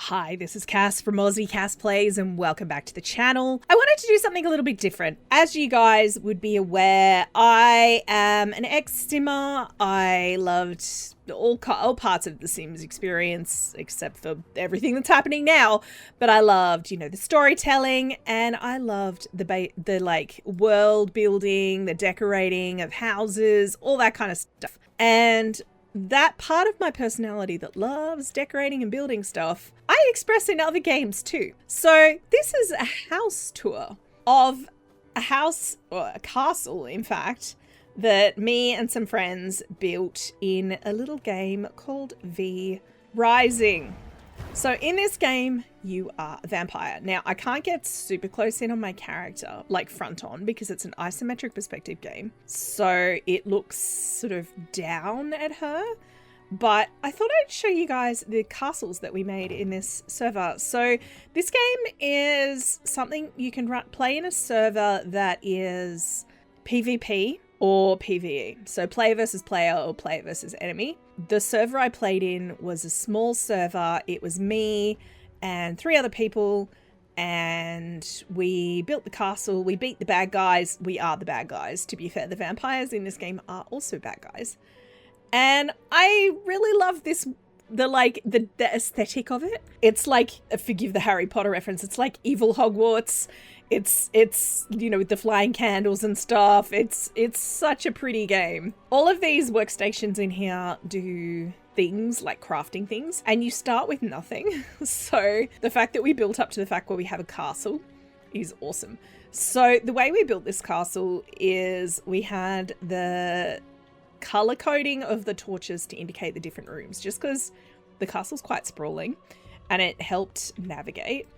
Hi, this is Cass from Aussie Cass Plays and welcome back to the channel. I wanted to do something a little bit different. As you guys would be aware, I am an ex-simmer. I loved all parts of the Sims experience except for everything that's happening now. But I loved, the storytelling, and I loved the like world building, the decorating of houses, all that kind of stuff. And that part of my personality that loves decorating and building stuff, I express in other games too. So this is a house tour of a house, or a castle in fact, that me and some friends built in a little game called V Rising. So in this game, you are a vampire. Now, I can't get super close in on my character, like front on, because it's an isometric perspective game. So it looks sort of down at her. But I thought I'd show you guys the castles that we made in this server. So this game is something you can play in a server that is PvP or PvE. So player versus player or player versus enemy. The server I played in was a small server. It was me and 3 other people, and we built the castle. We beat the bad guys. We are the bad guys. To be fair, the vampires in this game are also bad guys. And I really love this, the aesthetic of it. It's like, forgive the Harry Potter reference, it's like evil Hogwarts. It's with the flying candles and stuff. It's such a pretty game. All of these workstations in here do things like crafting things, and you start with nothing. So the fact that we built up to the fact where we have a castle is awesome. So the way we built this castle is we had the color coding of the torches to indicate the different rooms, just because the castle's quite sprawling and it helped navigate.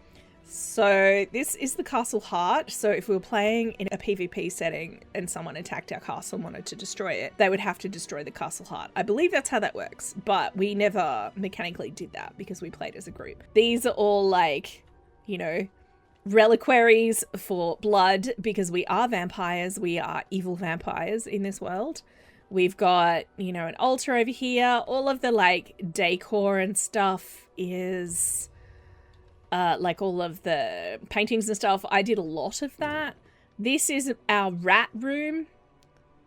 So this is the castle heart. So if we were playing in a PvP setting and someone attacked our castle and wanted to destroy it, they would have to destroy the castle heart. I believe that's how that works, but we never mechanically did that because we played as a group. These are all like, reliquaries for blood, because we are vampires. We are evil vampires in this world. We've got, an altar over here. All of the like decor and stuff is like all of the paintings and stuff. I did a lot of that. This is our rat room.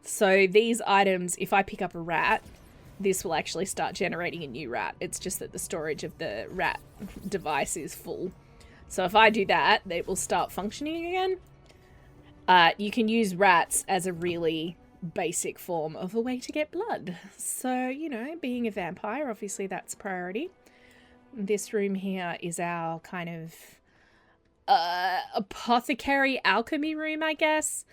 So these items, if I pick up a rat, this will actually start generating a new rat. It's just that the storage of the rat device is full. So if I do that, it will start functioning again. You can use rats as a really basic form of a way to get blood. So, being a vampire, obviously that's a priority. This room here is our kind of apothecary alchemy room, I guess.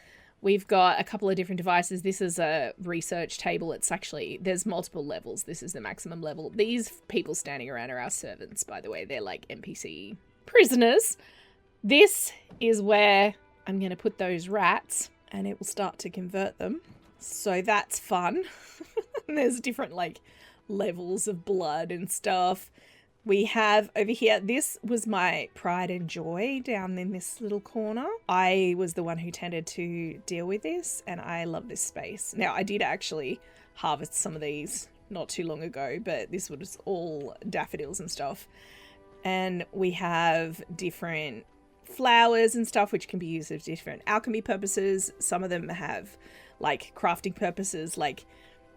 We've got a couple of different devices. This is a research table. It's actually, there's multiple levels. This is the maximum level. These people standing around are our servants, by the way. They're like NPC prisoners. This is where I'm going to put those rats and it will start to convert them. So that's fun. There's different like levels of blood and stuff. We have over here, this was my pride and joy down in this little corner. I was the one who tended to deal with this, and I love this space. Now, I did actually harvest some of these not too long ago, but this was all daffodils and stuff. And we have different flowers and stuff which can be used for different alchemy purposes. Some of them have like crafting purposes, like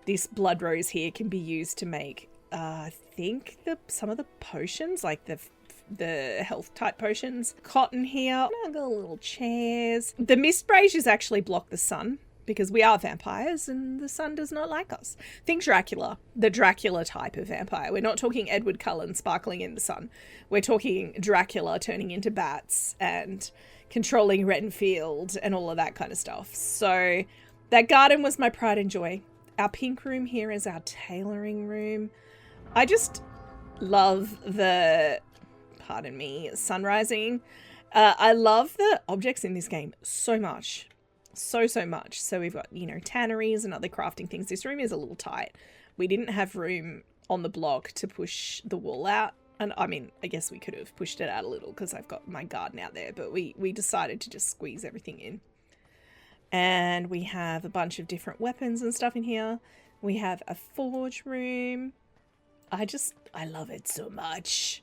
this blood rose here can be used to make I think some of the potions, like the health type potions. Cotton here. I've got little chairs. The mist braziers actually block the sun because we are vampires and the sun does not like us. Think Dracula, the Dracula type of vampire. We're not talking Edward Cullen sparkling in the sun. We're talking Dracula turning into bats and controlling Renfield and all of that kind of stuff. So that garden was my pride and joy. Our pink room here is our tailoring room. I just love the, pardon me, sun rising. I love the objects in this game so much. So much. So we've got, tanneries and other crafting things. This room is a little tight. We didn't have room on the block to push the wall out. And I mean, I guess we could have pushed it out a little because I've got my garden out there. But we decided to just squeeze everything in. And we have a bunch of different weapons and stuff in here. We have a forge room. I love it so much.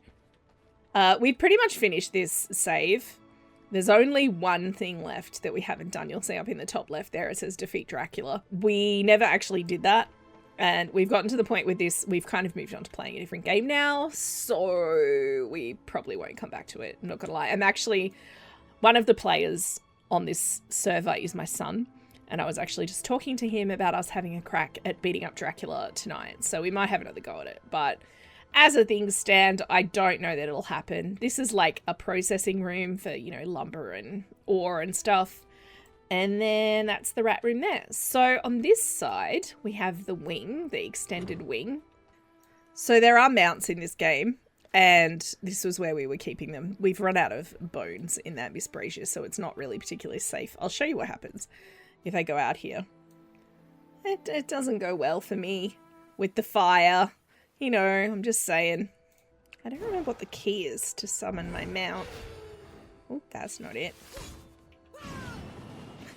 We've pretty much finished this save. There's only one thing left that we haven't done. You'll see up in the top left there, it says defeat Dracula. We never actually did that. And we've gotten to the point with this, we've kind of moved on to playing a different game now. So we probably won't come back to it. I'm not gonna lie. I'm actually, one of the players on this server is my son. And I was actually just talking to him about us having a crack at beating up Dracula tonight. So we might have another go at it. But as a things stand, I don't know that it'll happen. This is like a processing room for, you know, lumber and ore and stuff. And then that's the rat room there. So on this side, we have the wing, the extended wing. So there are mounts in this game, and this was where we were keeping them. We've run out of bones in that Miss Brazier, so it's not really particularly safe. I'll show you what happens if I go out here. It doesn't go well for me with the fire. You know, I'm just saying. I don't remember what the key is to summon my mount. Oh, that's not it.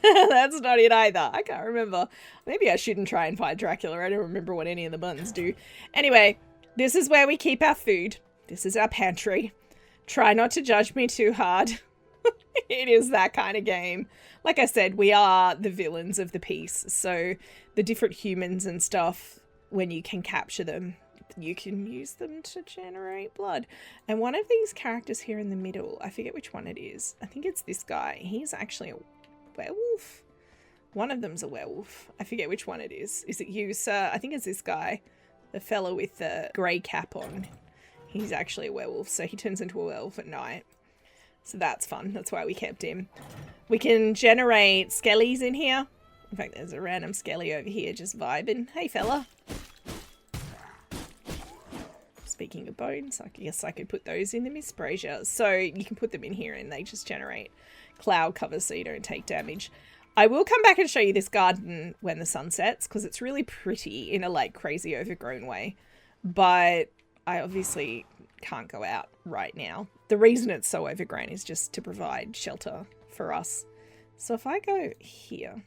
That's not it either. I can't remember. Maybe I shouldn't try and fight Dracula. I don't remember what any of the buttons do. Anyway, this is where we keep our food. This is our pantry. Try not to judge me too hard. It is that kind of game. Like I said, we are the villains of the piece. So the different humans and stuff, when you can capture them, you can use them to generate blood. And one of these characters here in the middle, I forget which one it is. I think it's this guy. He's actually a werewolf? One of them's a werewolf. I forget which one it is. Is it you, sir? I think it's this guy. The fellow with the grey cap on. He's actually a werewolf, so he turns into a werewolf at night. So that's fun. That's why we kept him. We can generate skellies in here. In fact, there's a random skelly over here just vibing. Hey, fella. Speaking of bones, I guess I could put those in the Miss Brazier. So you can put them in here and they just generate cloud cover so you don't take damage. I will come back and show you this garden when the sun sets because it's really pretty in a like crazy overgrown way. But I obviously can't go out right now. The reason it's so overgrown is just to provide shelter for us. So if I go here,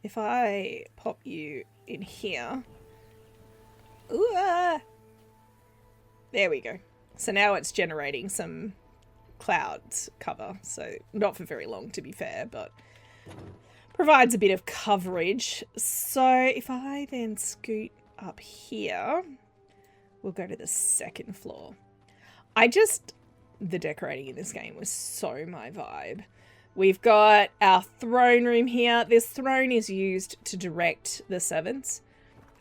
if I pop you in here, ooh, there we go. So now it's generating some clouds cover. So not for very long, to be fair, but provides a bit of coverage. So if I then scoot up here, we'll go to the second floor. The decorating in this game was so my vibe. We've got our throne room here. This throne is used to direct the servants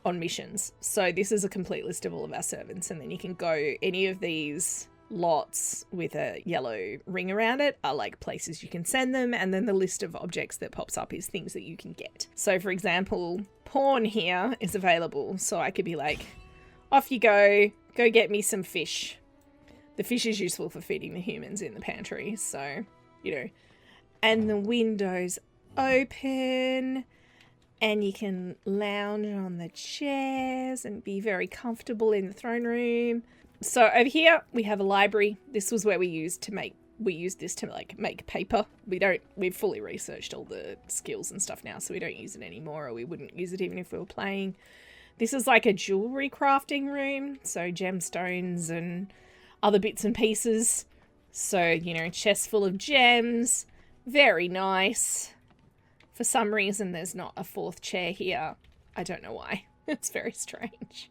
on missions. So this is a complete list of all of our servants, and then you can go any of these lots with a yellow ring around it are like places you can send them, and then the list of objects that pops up is things that you can get. So for example, pawn here is available, so I could be like, off you go get me some fish. The fish is useful for feeding the humans in the pantry, so, you know. And the windows open, and you can lounge on the chairs and be very comfortable in the throne room. So over here we have a library. This was where we used this to like make paper. We've fully researched all the skills and stuff now, so we don't use it anymore, or we wouldn't use it even if we were playing. This is like a jewelry crafting room, so gemstones and other bits and pieces. So, you know, chest full of gems. Very nice. For some reason, there's not a fourth chair here. I don't know why. It's very strange.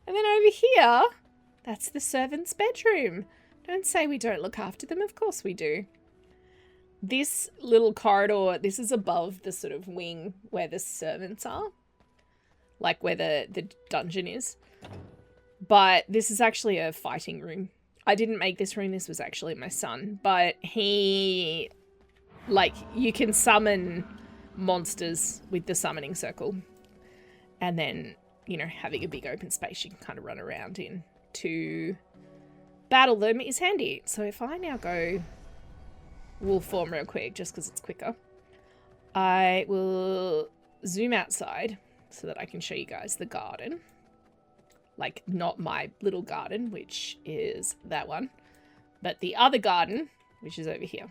And then over here, that's the servant's bedroom. Don't say we don't look after them. Of course we do. This little corridor, this is above the sort of wing where the servants are. Like where the dungeon is. But this is actually a fighting room. I didn't make this room. This was actually my son. But he... like, you can summon monsters with the summoning circle. And then, you know, having a big open space you can kind of run around in to battle them is handy. So if I now go wolf form real quick, just because it's quicker, I will zoom outside so that I can show you guys the garden. Like, not my little garden, which is that one, but the other garden, which is over here.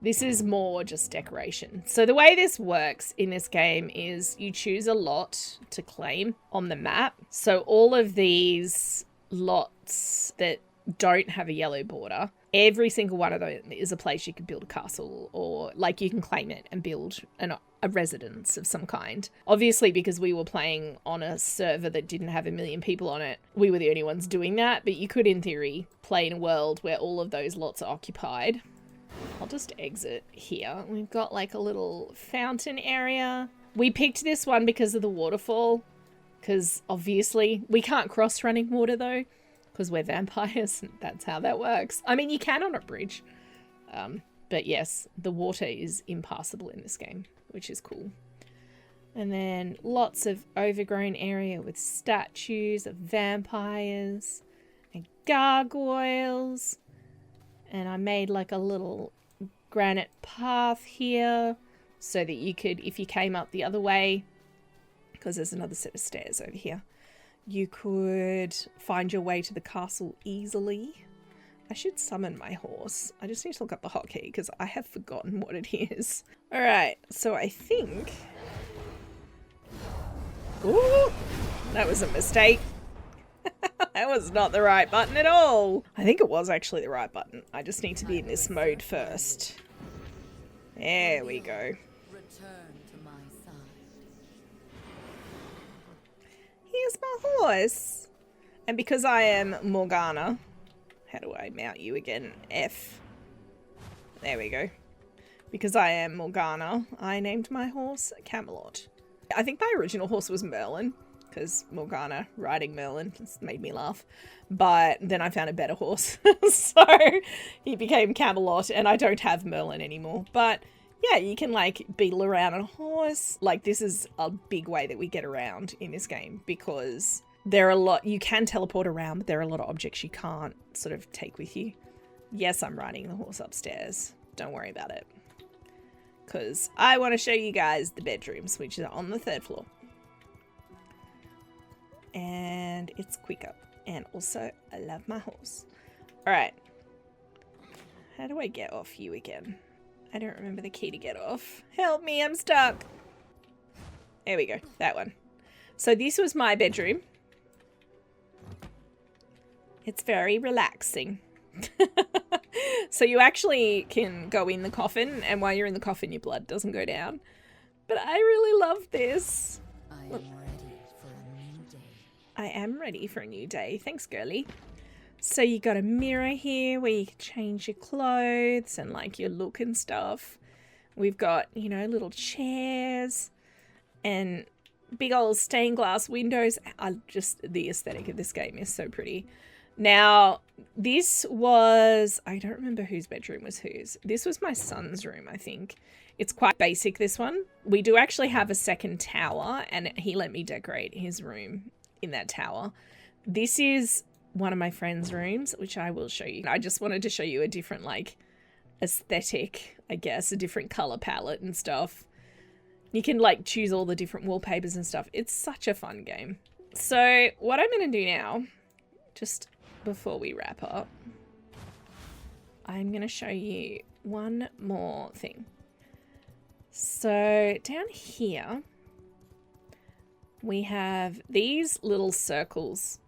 This is more just decoration. So the way this works in this game is you choose a lot to claim on the map. So all of these lots that don't have a yellow border, every single one of those is a place you could build a castle, or like you can claim it and build a residence of some kind. Obviously, because we were playing on a server that didn't have 1 million people on it, we were the only ones doing that, but you could in theory play in a world where all of those lots are occupied. I'll just exit here. We've got like a little fountain area. We picked this one because of the waterfall, because obviously we can't cross running water though, because we're vampires. That's how that works. I mean, you can on a bridge. But yes, the water is impassable in this game, which is cool. And then lots of overgrown area with statues of vampires and gargoyles. And I made like a little granite path here so that you could, if you came up the other way, because there's another set of stairs over here, you could find your way to the castle easily. I should summon my horse. I just need to look up the hotkey because I have forgotten what it is. Alright, so I think... Ooh, that was a mistake. That was not the right button at all. I think it was actually the right button. I just need to be in this mode first. There we go. Here's my horse. And because I am Morgana, how do I mount you again? F. There we go. Because I am Morgana, I named my horse Camelot. I think my original horse was Merlin, because Morgana riding Merlin just made me laugh. But then I found a better horse. So he became Camelot, and I don't have Merlin anymore. But yeah, you can like beetle around on a horse. Like, this is a big way that we get around in this game, because there are a lot, you can teleport around, but there are a lot of objects you can't sort of take with you. Yes, I'm riding the horse upstairs. Don't worry about it. Because I want to show you guys the bedrooms, which are on the 3rd floor. And it's quicker. And also, I love my horse. Alright. How do I get off you again? I don't remember the key to get off. Help me, I'm stuck. There we go, that one. So this was my bedroom. It's very relaxing. So you actually can go in the coffin, and while you're in the coffin, your blood doesn't go down. But I really love this. I am ready for a new day. I am ready for a new day. Thanks, girly. So you got a mirror here where you can change your clothes and like your look and stuff. We've got, you know, little chairs and big old stained glass windows. The aesthetic of this game is so pretty. Now, this was, I don't remember whose bedroom was whose. This was my son's room, I think. It's quite basic, this one. We do actually have a second tower, and he let me decorate his room in that tower. This is one of my friend's rooms, which I will show you. I just wanted to show you a different, like, aesthetic, I guess, a different color palette and stuff. You can, like, choose all the different wallpapers and stuff. It's such a fun game. So, what I'm going to do now, just before we wrap up, I'm going to show you one more thing. So down here, we have these little circles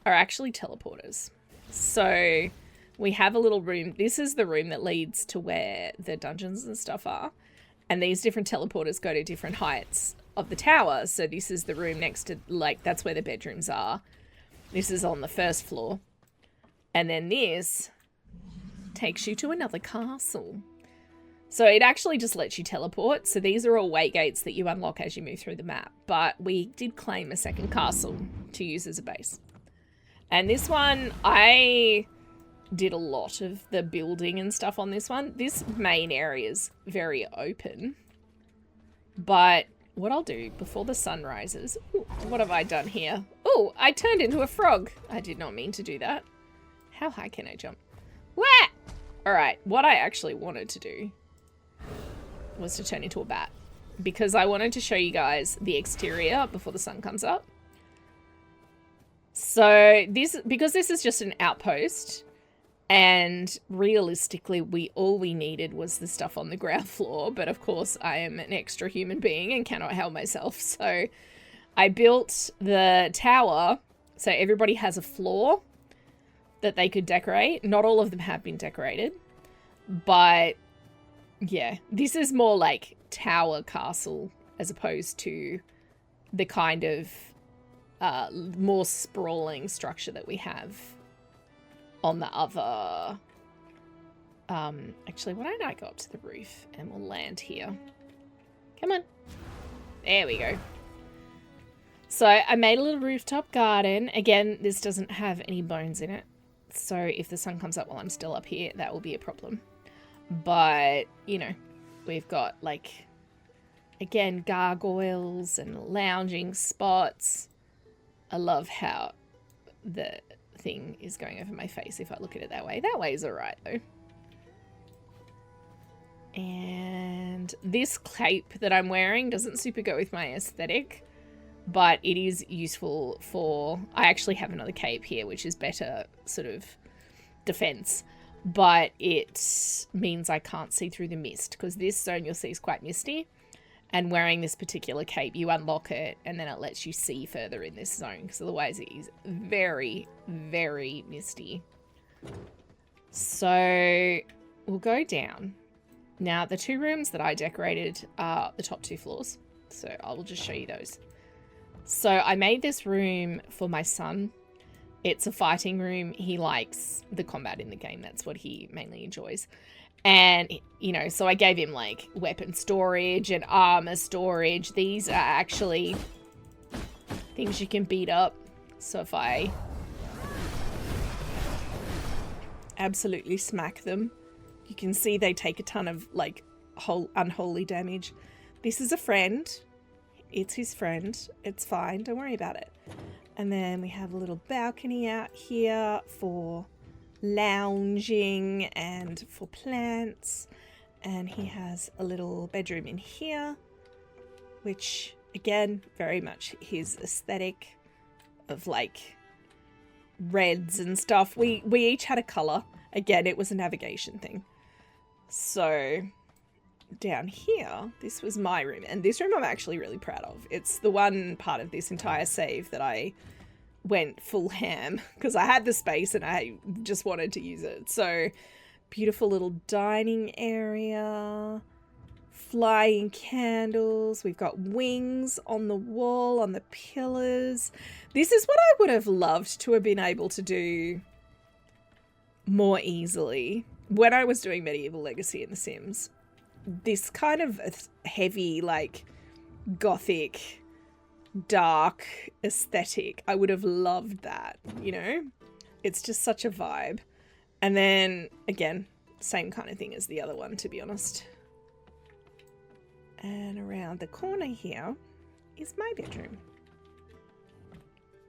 are actually teleporters. So we have a little room. This is the room that leads to where the dungeons and stuff are. And these different teleporters go to different heights of the tower. So this is the room next to, like, that's where the bedrooms are. This is on the 1st floor. And then this takes you to another castle. So it actually just lets you teleport. So these are all way gates that you unlock as you move through the map. But we did claim a second castle to use as a base. And this one, I did a lot of the building and stuff on this one. This main area is very open. But what I'll do before the sun rises... Ooh, what have I done here? Oh, I turned into a frog. I did not mean to do that. How high can I jump? Wah! Alright, what I actually wanted to do was to turn into a bat. Because I wanted to show you guys the exterior before the sun comes up. So because this is just an outpost, and realistically all we needed was the stuff on the ground floor, but of course I am an extra human being and cannot help myself. So I built the tower So everybody has a floor that they could decorate. Not all of them have been decorated. But yeah, this is more like tower castle as opposed to the kind of more sprawling structure that we have on the other. Actually, why don't I go up to the roof and we'll land here. Come on. There we go. So I made a little rooftop garden. Again, this doesn't have any bones in it. So if the sun comes up while I'm still up here, that will be a problem. But, you know, we've got like, again, gargoyles and lounging spots. I love how the thing is going over my face if I look at it that way. That way is alright though. And this cape that I'm wearing doesn't super go with my aesthetic, but it is useful for... I actually have another cape here, which is better sort of defense, but it means I can't see through the mist, because this zone you'll see is quite misty, and wearing this particular cape, you unlock it, and then it lets you see further in this zone, because otherwise it is very, very misty. So we'll go down. Now, the 2 rooms that I decorated are the top 2 floors, so I will just show you those. So I made this room for my son. It's a fighting room. He likes the combat in the game. That's what he mainly enjoys. And, you know, so I gave him like weapon storage and armor storage. These are actually things you can beat up. So if I absolutely smack them, you can see they take a ton of like unholy damage. This is a friend. It's his friend. It's fine. Don't worry about it. And then we have a little balcony out here for lounging and for plants. And he has a little bedroom in here, which again, very much his aesthetic of like reds and stuff. We each had a color. Again, it was a navigation thing. So down here, this was my room, and this room I'm actually really proud of. It's the one part of this entire save that I went full ham because I had the space and I just wanted to use it. So beautiful little dining area, flying candles. We've got wings on the wall, on the pillars. This is what I would have loved to have been able to do more easily when I was doing Medieval Legacy in The Sims. This kind of heavy, like, Gothic, dark aesthetic, I would have loved that, you know? It's just such a vibe. And then, again, same kind of thing as the other one, to be honest. And around the corner here is my bedroom.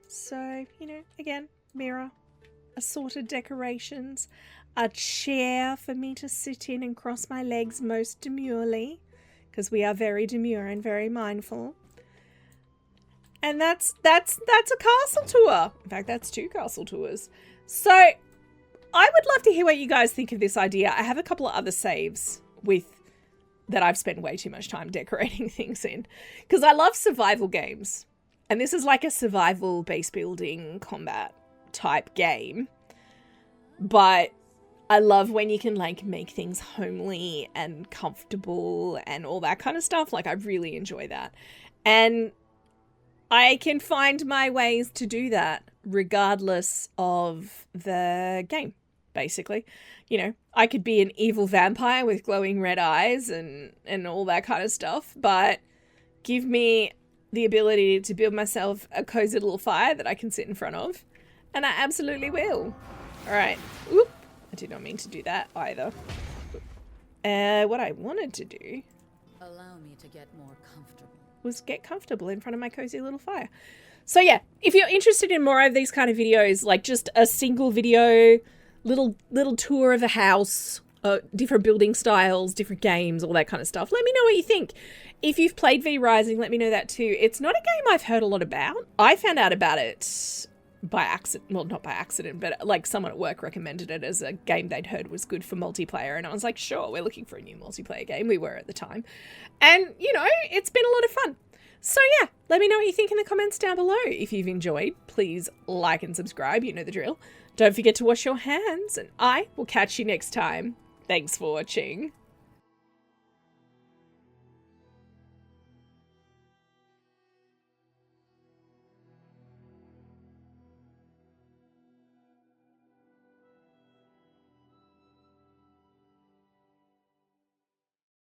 So, you know, again, mirror, assorted decorations, a chair for me to sit in and cross my legs most demurely, because we are very demure and very mindful. And that's a castle tour. In fact, that's 2 castle tours. So I would love to hear what you guys think of this idea. I have a couple of other saves that I've spent way too much time decorating things in, because I love survival games. And this is like a survival base building combat type game. But I love when you can like make things homely and comfortable and all that kind of stuff. Like I really enjoy that. And I can find my ways to do that regardless of the game, basically. You know, I could be an evil vampire with glowing red eyes and all that kind of stuff, but give me the ability to build myself a cozy little fire that I can sit in front of, and I absolutely will. All right. Oop. I did not mean to do that either. What I wanted to do... Allow me to get more comfortable. ...was get comfortable in front of my cozy little fire. So yeah, if you're interested in more of these kind of videos, like just a single video, little tour of a house, different building styles, different games, all that kind of stuff, let me know what you think. If you've played V Rising, let me know that too. It's not a game I've heard a lot about. I found out about it by accident. Well, not by accident, but like someone at work recommended it as a game they'd heard was good for multiplayer. And I was like, sure, we're looking for a new multiplayer game. We were at the time. And, you know, it's been a lot of fun. So yeah, let me know what you think in the comments down below. If you've enjoyed, please like and subscribe. You know the drill. Don't forget to wash your hands, and I will catch you next time. Thanks for watching.